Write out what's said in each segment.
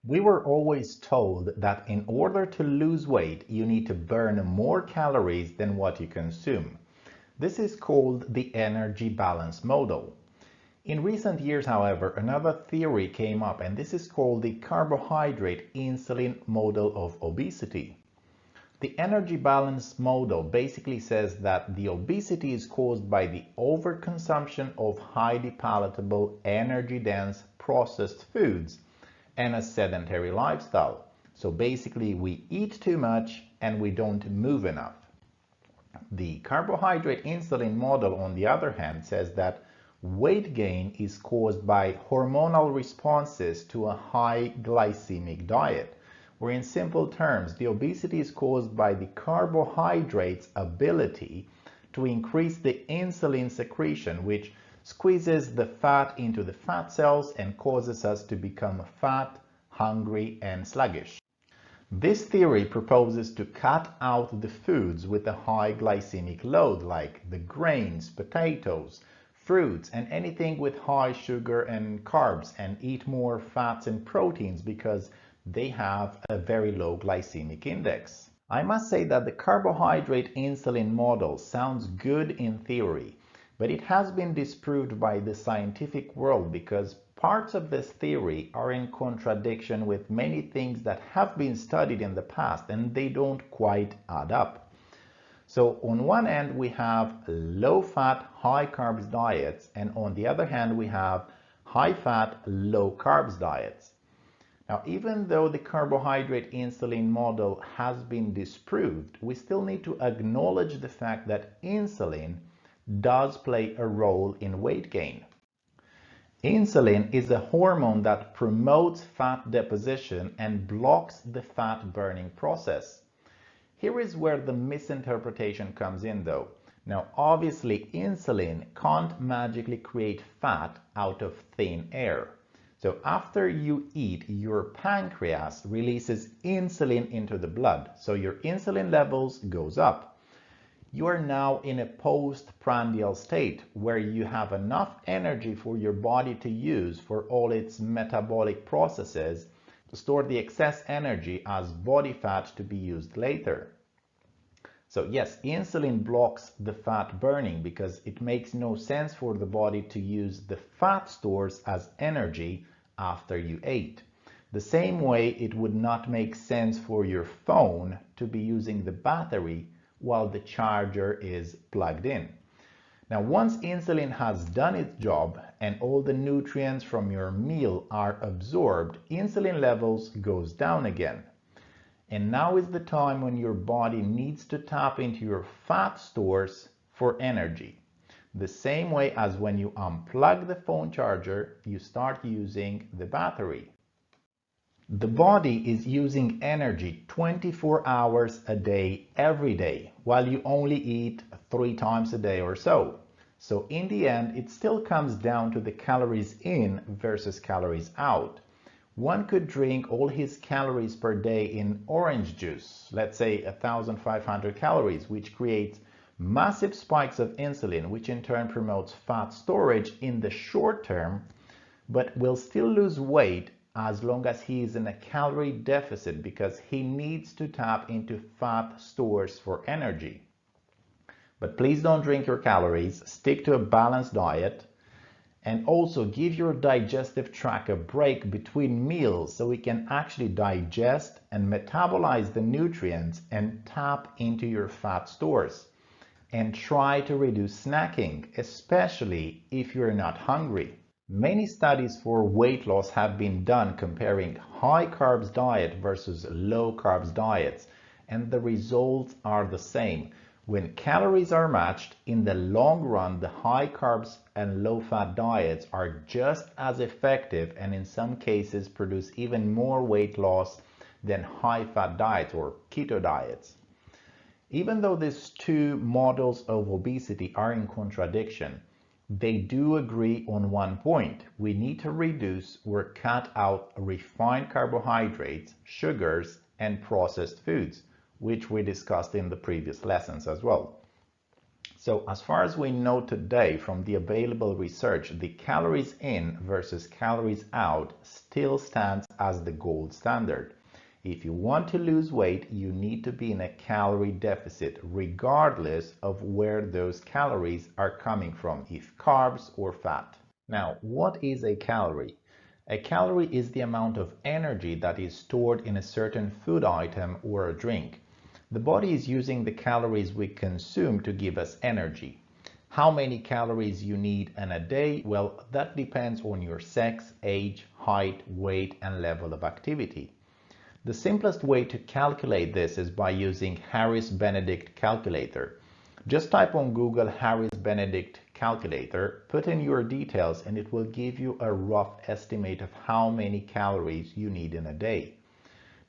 We were always told that in order to lose weight, you need to burn more calories than what you consume. This is called the energy balance model. In recent years, however, another theory came up, and this is called the carbohydrate insulin model of obesity. The energy balance model basically says that the obesity is caused by the overconsumption of highly palatable, energy-dense processed foods and a sedentary lifestyle. So basically, we eat too much and we don't move enough. The carbohydrate insulin model, on the other hand, says that weight gain is caused by hormonal responses to a high glycemic diet, where in simple terms, the obesity is caused by the carbohydrate's ability to increase the insulin secretion, which squeezes the fat into the fat cells and causes us to become fat, hungry, and sluggish. This theory proposes to cut out the foods with a high glycemic load, like the grains, potatoes, fruits, and anything with high sugar and carbs, and eat more fats and proteins because they have a very low glycemic index. I must say that the carbohydrate insulin model sounds good in theory, but it has been disproved by the scientific world because parts of this theory are in contradiction with many things that have been studied in the past and they don't quite add up. So on one end we have low fat, high carbs diets, and on the other hand we have high fat, low carbs diets. Now, even though the carbohydrate insulin model has been disproved, we still need to acknowledge the fact that insulin does play a role in weight gain. Insulin is a hormone that promotes fat deposition and blocks the fat burning process. Here is where the misinterpretation comes in though. Now obviously insulin can't magically create fat out of thin air. So after you eat, your pancreas releases insulin into the blood. So your insulin levels goes up. You are now in a postprandial state where you have enough energy for your body to use for all its metabolic processes to store the excess energy as body fat to be used later. So yes, insulin blocks the fat burning because it makes no sense for the body to use the fat stores as energy after you ate. The same way it would not make sense for your phone to be using the battery while the charger is plugged in. Now, once insulin has done its job and all the nutrients from your meal are absorbed, insulin levels goes down again. And now is the time when your body needs to tap into your fat stores for energy. The same way as when you unplug the phone charger, you start using the battery. The body is using energy 24 hours a day, every day, while you only eat 3 times a day or so. So in the end, it still comes down to the calories in versus calories out. One could drink all his calories per day in orange juice, let's say 1,500 calories, which creates massive spikes of insulin, which in turn promotes fat storage in the short term, but will still lose weight as long as he is in a calorie deficit because he needs to tap into fat stores for energy. But please don't drink your calories, stick to a balanced diet, and also give your digestive tract a break between meals so it can actually digest and metabolize the nutrients and tap into your fat stores. And try to reduce snacking, especially if you're not hungry. Many studies for weight loss have been done comparing high carbs diet versus low carbs diets, and the results are the same. When calories are matched, in the long run, the high carbs and low fat diets are just as effective and in some cases produce even more weight loss than high fat diets or keto diets. Even though these two models of obesity are in contradiction, they do agree on one point. We need to reduce or cut out refined carbohydrates, sugars, and processed foods, which we discussed in the previous lessons as well. So as far as we know today from the available research, the calories in versus calories out still stands as the gold standard. If you want to lose weight, you need to be in a calorie deficit regardless of where those calories are coming from, if carbs or fat. Now, what is a calorie? A calorie is the amount of energy that is stored in a certain food item or a drink. The body is using the calories we consume to give us energy. How many calories you need in a day? Well, that depends on your sex, age, height, weight, and level of activity. The simplest way to calculate this is by using Harris-Benedict calculator. Just type on Google Harris-Benedict calculator, put in your details, and it will give you a rough estimate of how many calories you need in a day.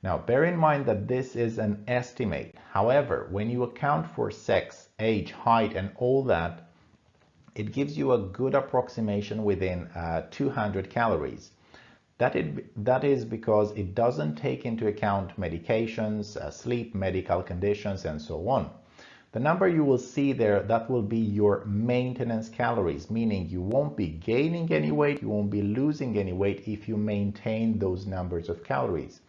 Now, bear in mind that this is an estimate. However, when you account for sex, age, height, and all that, it gives you a good approximation within 200 calories. That is because it doesn't take into account medications, sleep, medical conditions, and so on. The number you will see there, that will be your maintenance calories, meaning you won't be gaining any weight, you won't be losing any weight if you maintain those numbers of calories.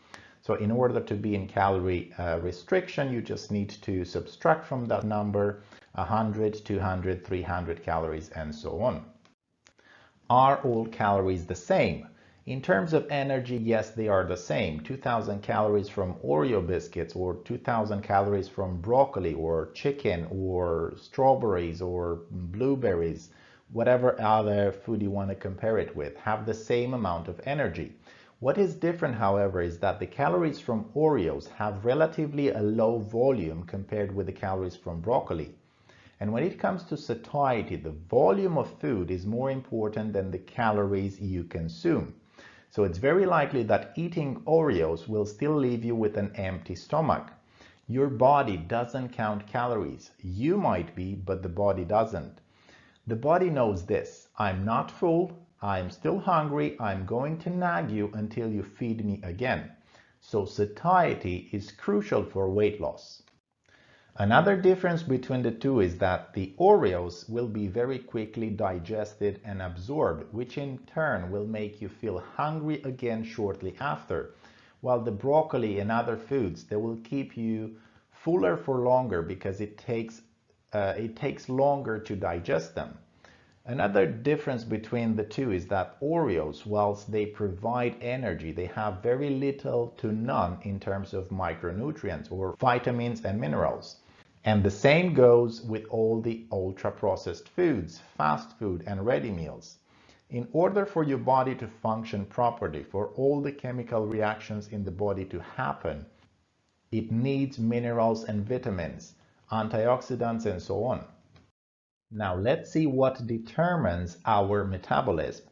So in order to be in calorie restriction, you just need to subtract from that number 100, 200, 300 calories, and so on. Are all calories the same? In terms of energy, yes, they are the same. 2000 calories from Oreo biscuits, or 2000 calories from broccoli or chicken or strawberries or blueberries, whatever other food you want to compare it with, have the same amount of energy. What is different, however, is that the calories from Oreos have relatively a low volume compared with the calories from broccoli. And when it comes to satiety, the volume of food is more important than the calories you consume. So it's very likely that eating Oreos will still leave you with an empty stomach. Your body doesn't count calories. You might be, but the body doesn't. The body knows this: I'm not full, I'm still hungry, I'm going to nag you until you feed me again. So satiety is crucial for weight loss. Another difference between the two is that the Oreos will be very quickly digested and absorbed, which in turn will make you feel hungry again shortly after, while the broccoli and other foods, they will keep you fuller for longer because it takes longer to digest them. Another difference between the two is that Oreos, whilst they provide energy, they have very little to none in terms of micronutrients or vitamins and minerals. And the same goes with all the ultra-processed foods, fast food, and ready meals. In order for your body to function properly, for all the chemical reactions in the body to happen, it needs minerals and vitamins, antioxidants, and so on. Now let's see what determines our metabolism.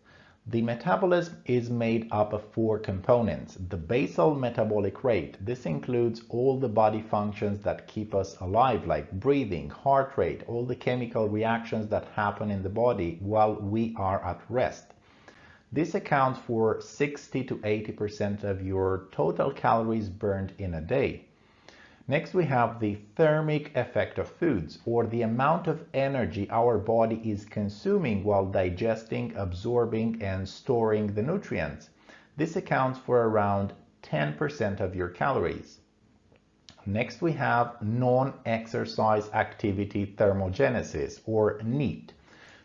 The metabolism is made up of 4 components. The basal metabolic rate. This includes all the body functions that keep us alive, like breathing, heart rate, all the chemical reactions that happen in the body while we are at rest. This accounts for 60 to 80% of your total calories burned in a day. Next, we have the thermic effect of foods, or the amount of energy our body is consuming while digesting, absorbing, and storing the nutrients. This accounts for around 10% of your calories. Next, we have non-exercise activity thermogenesis, or NEAT.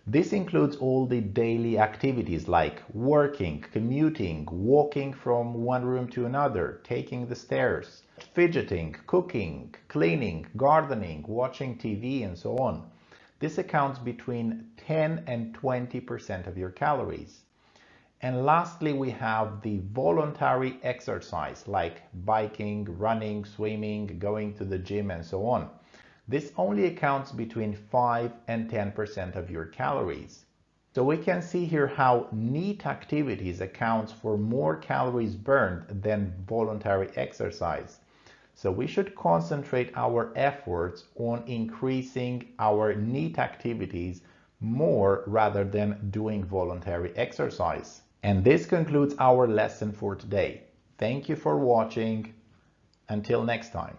This includes all the daily activities like working, commuting, walking from one room to another, taking the stairs, fidgeting, cooking, cleaning, gardening, watching TV, and so on. This accounts between 10 and 20% of your calories. And lastly, we have the voluntary exercise like biking, running, swimming, going to the gym, and so on. This only accounts between 5 and 10% of your calories. So we can see here how NEAT activities accounts for more calories burned than voluntary exercise. So we should concentrate our efforts on increasing our NEAT activities more rather than doing voluntary exercise. And this concludes our lesson for today. Thank you for watching. Until next time.